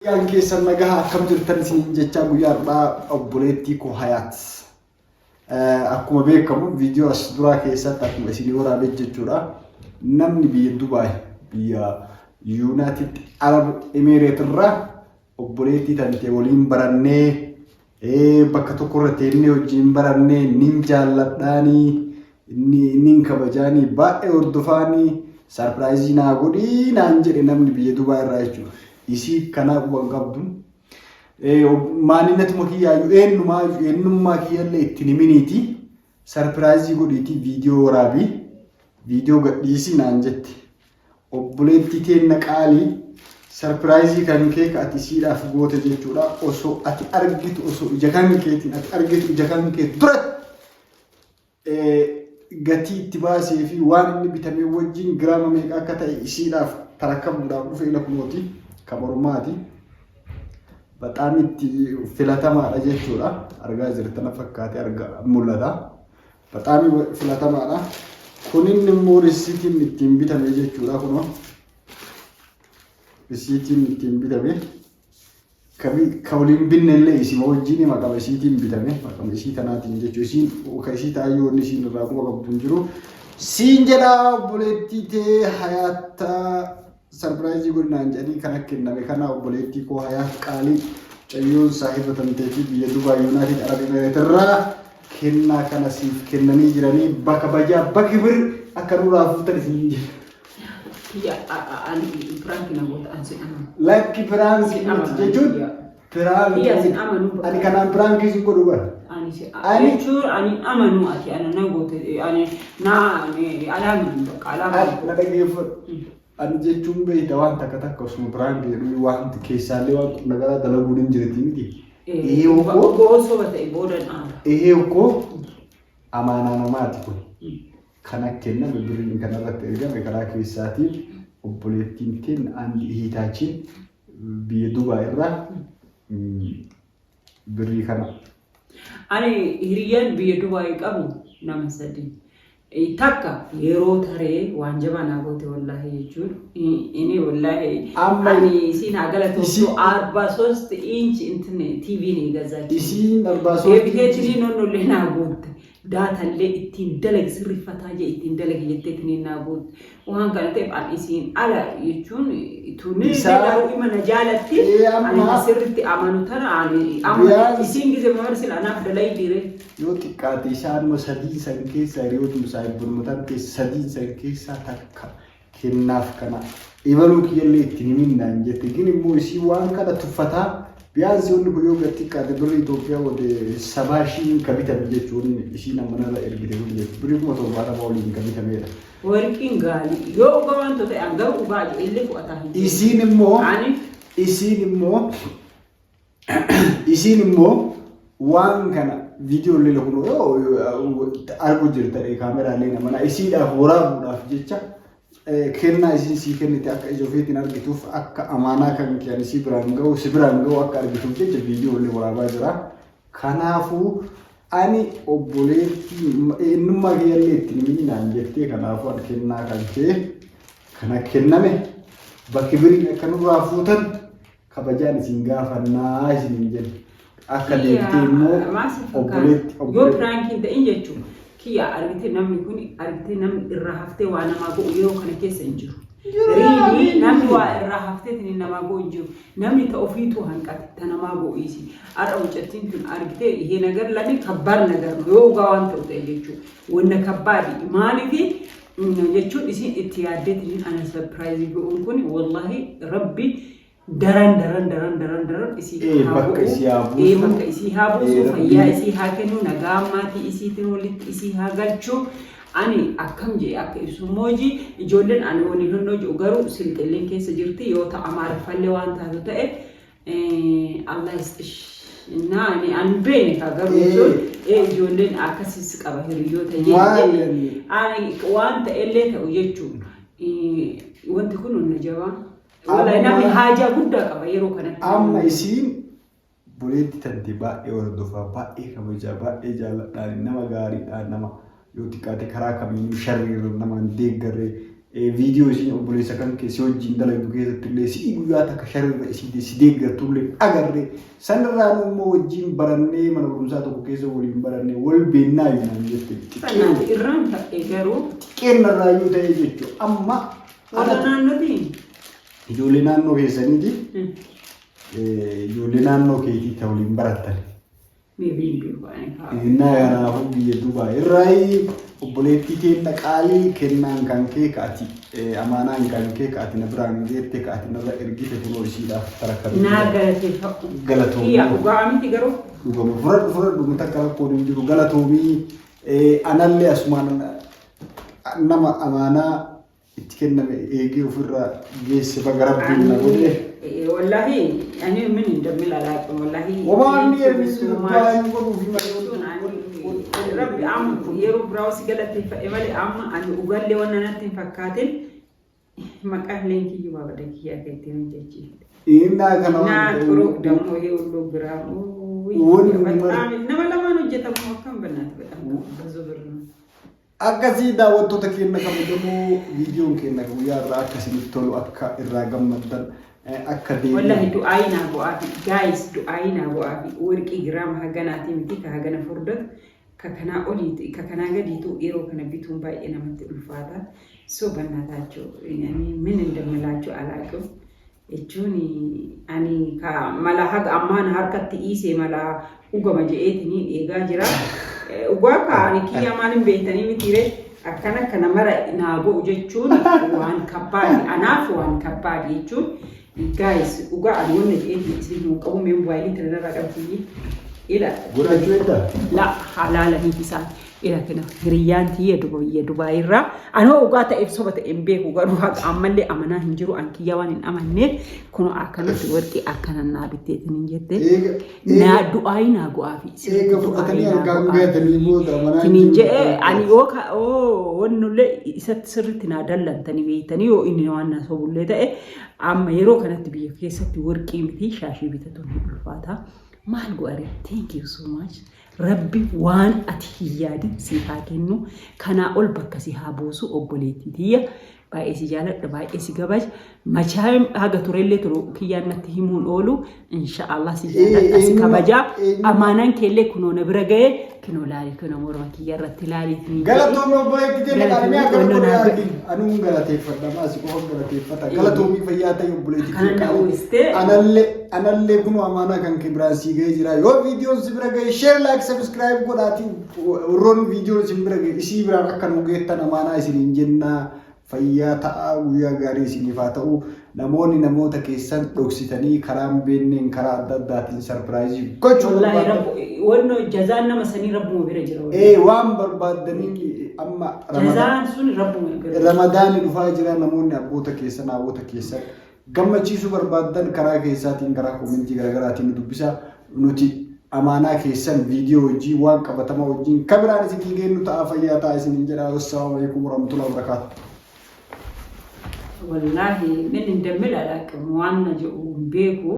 Yang keessa nagaa akkam jirtan isin jecha guyyaa har'aa obboleettii koo Hayaat akkuma beekamu viidiyoo as duraa keessatti akkuma isin waraabee jechuudha. Namni biyya Dubaay biyya United Arab Emirates irraa obboleettii tantee waliin barannee bakka tokko irra teennee wajjin barannee nin jaalladhaanii nin kabajaanii baay'ee hordofaanii sarpiraayizii naa godhii naan jedhe namni biyya Dubaay irraa jechuudha. Isi kana uban qabdu maaninati makiyaayu eenyummaa kiyyallee itti himiniiti sarpiraayizii godhiiti viidiyoo waraabii viidiyoo gadhiisi naan jette obboleettii teenna qaalii sarpiraayizii kan kee ati isiidhaaf goote jechuudha. Osoo ati argitu osoo ija kan keetiin ati argitu ija kan kee duratti gatii itti baasee fi waan inni bitamee wajjin giraama meeqa akka ta'e isiidhaaf tarakkabuudhaaf dhufe ila kunooti. Kabarumaati በጣም filatamaadha jechuudha. Argaa jirtan fakkaatee argaa mul'ata. በጣም filatamaadha. Kunin immoo risiitiin ittiin bitame jechuudha. Kunoo risiitiin ittiin bitame ka waliin binnellee isima wajjin maqama isiitiin bitame maqama isii tanaatiin jechuudha. Isiin ka isii taayyoon isiin irraa kuma qabdu hin jiru. Siin jedha obboleettii tee Hayaat sarpiraayizii godhinaan jedhanii kan akka kenname kana obboleettii koo Hayaat qaalii cayyoon saahiba tantee fi biyya Dubaay United Arab Emirates irraa kennaa kana siif kennanii jiranii bakka bajaa bakki bir akka duraa fuutan isin jedhe. Ani piraanki namoota ansi amanu. Lakki piraanki jechuun piraanki ani kanaan piraanki si godhu bara. Ani jechuun ani amanu ati ana na goote ani na alaamanu bakka alaamanu. Na dhageeffadhu. Ani jechuun beeyta waan takka osuma biraan jedhu waan keessaallee waan nagaraa dalaguu hin jirti miti. Goosoo ta'e boodan aana. Ukkoo amaanaa namaati kun. Kana kenname birriin kanarratti ergame karaa keessaatiin obboleettiin keenya andi hiitaachiin biyya Dubaay irraa birrii kana. Ani hiriyyaan biyya Dubaay qabu nama sadii. Takka yeroo taree waan jabanaa goote wallahi jechuun inni wallahi ani siin hagalatu 43 inch internet TV ni gazaati. Isiin 43 deebitee nonnolle naa goote daatallee ittiin dalagi sirrifataa je ittiin dalagi jettee ittiin naa goote waan kana ta'e an isiin ala jechuun tunni daru imana jaalatti ani sirritti amanu tana ani amma isiin gize mamarsil anaaf dalai dire yoo xiqqaate isaan sadii san keessa hiriyoota saayibburmutan keessa sadii san keessa takka kennaaf kana ibaluu kiyyallee ittiin himinnaan jette gin immoo isii waan kana tuffataa biyaansi wanni kun yoo xiqqaate birri Itoophiyaa wade 70,000 ka bitame jechuun isii namanarra ergite birri 70 waliin ka bitameedha. Warqin gaalii yoo uga wanto ta'e angaa ugaa illee fudhataa hin isiin immoo waan kana viidiyoo illee kun argu jirta kaameraalee namanaa isiidhaaf waraabuudhaaf jecha kennaa isiin sii kennite akka ija ofiitiin argituuf akka amaanaa kan kiyaan si biraan ga'u akka argituuf jecha viidiyoo illee waraabaa jira. Kanaafuu ani obboleettii eenyummaa kiyyallee ittiin himinnaan jettee kanaafuu ani kennaa kan kee kana kenname bakki biriin akka nurraa fuutan kabajaan isin gaafannaa isin jedhe. Akka deemtee immoo obboleetti yoo piraankiin ta'in jechuudha. Kiyya argite namni kun argite namni irraa haftee waa namaa godhu yeroo kana keessa hin jiru. Riini namni waa irraa haftee tini namaa godhu hin jiru. Namni ta'u ofiitu hanqate ta namaa godhiisi. Har'a mucattiin kun argite ihe nagar lami kabbaad nagar yoo ugaa waan ta'u ta'e jechuudha. Wanna kabbaadi maaliif jechuun isin itti yaaddee tini ana sarpiraayizii godhuun kun wallahi rabbi daran isi bakka isi habuusu fayyaa isi haa kennu nagaa maatii isiitiin walitti isi haa galchu ani akkam jee akka ibsu mooji ijoolleen ani waliin honnoo jiru garuu silqilleen keessa jirti yoo ta'a amaariffallee waan taatu ta'e Allah istish naani an beene ka garuu ijoolleen akkasis qaba hiriyoota jee ani waan ta'ellee ta'u jechuun wanti kun onna jabaa wala namni haajaa guddaa qaba yeroo kanatti. Amma isiin buleetti tante baay'ee hordofaa baay'ee kabajaa baay'ee jaalladhaan nama gaariidhaan nama yoo xiqqaate karaa kamiin sharriirra nama hin deeggarre فيديو سين أبولي سكان كسيو جندا لو كذا تقولي سي يقولوا تكشر سي ديك تقولي أجر سنرانو مو جين براني من الرمزات وكذا ولين براني والبينا ينام فنان إيران تأجرو كن الرايو تيجي أما ولا نانودي يولينانو كيساني دي يولينانو كيتي تولين براتني إننا أنا أقول بيدوبا الرأي وبلتي كنا قالي كنا كانكي كاتي أمانة كانكي كاتي نبران جيت كاتي نبرا إرجيت فلو يشيلا تركب ناقلتي غلطومي هي وقامي تجرو فرد متكرر كوني جرو غلطومي أنا اللي أسمان نما أمانة تكنا إيجي وفرا جيس بقرب بينا وده والله يعني من يدمل على والله وما عندي ربي عم يرو براوس قالت فإمالي عم أنا أقول لي وأنا نتين فكاتل ما كهلين كي جوا بدك يا كتير جيجي إننا كنا ناكرو دمو يقولوا برامو نما لما نجت أمو كم بنات بزبرنا أكاسي داوتو تكين نكمل فيديو كنا كويا راكسي نتولو أكا الراجم مدن أكاديمي والله دعائنا أبو أبي guys دعائنا أبو أبي ورك إجرام هجنا تيمتي كهجنا فردت ككنا أولي ككنا جديتو إيرو كنا بيتون باي إنا مت الفادا سو بناتاجو يعني من الدملاجو علاجو إجوني أني كملا هج أمان حركة إيسي ملا uga majeetini eegaa jira uga kaani kiyya maalin beetanii mitire akkana kana mara naago jechuun waan kabbaadi anaaf waan kabbaadi jechuun guys uga adoonne jeeti isin qabu men waayili tanarra qabti ila godhachuudha la halala hiisan ila kana hiriyaanti Dubai irra anoo uga ta'eef sobata embeeku gadu haqa ammallee amanaa hin jiru ankiyya waan hin amanne kuno akkanatti warqi akkana naa bitteetin jette na du'aayi naa go'aafi eega fudhatanii argaan beetanii booda amanaa kinin jee ani oka wonnulle isatti sirritti naa dallantanii beeytanii yoo inni waan na sobullee ta'e amma yeroo kanatti biyya keessatti warqii miti shaashii bitatu ni ulfaata maal go'are thank you so much Rabbi waan ati hiyaadin si haa kennu kana ol bakka si haa buusu obboleettii tiyya baay'ee si jaaladha baay'ee si gabaaj machaa haga turellee turu kiyyaan natti himuun oolu inshallah si jaaladha si kabajaa amaanaan keellee kunoo na bira ga'e kinoo laali kinoo morma kiyya irratti laaliitii galatoomii obboleettii tiyya naqaanii akka godhe anuun galateeffadha maasi qofa galateeffata galatoomii fayyaa ta'e obboleettii tiyya anallee kunoo amaanaa kan kibiraan sii ga'ee jira yoo viidiyoon si bira ga'e share like subscribe godhaatii warroon viidiyoon si bira ga'e isii biraan akka nu geettan amaanaa isiniin jennaa fayyaa ta'aa guyyaa gaarii isiniif haa ta'u namoonni namoota keessan dhoksitanii karaan beenneen karaa adda addaatiin sarpiraayizii gochuu wanno jazaan nama sanii rabbuma bira jira waan barbaadanii amma jazaan sun rabbuma bira ramadaani dhufaa jira namoonni abboota keessan haawwota keessan gammachiisuu barbaadan karaa keessaatiin karaa koomentii garaagaraatiin nu dubbisaa nuti amaanaa keessan viidiyoo hojii waan qabatamaa wajjin kabiraan isin geennu ta'aa fayyaa ta'aa isin jedha wassalamu alaikum warahmatullahi wabarakatuh والله من ندمل على كم وانا جو بيكو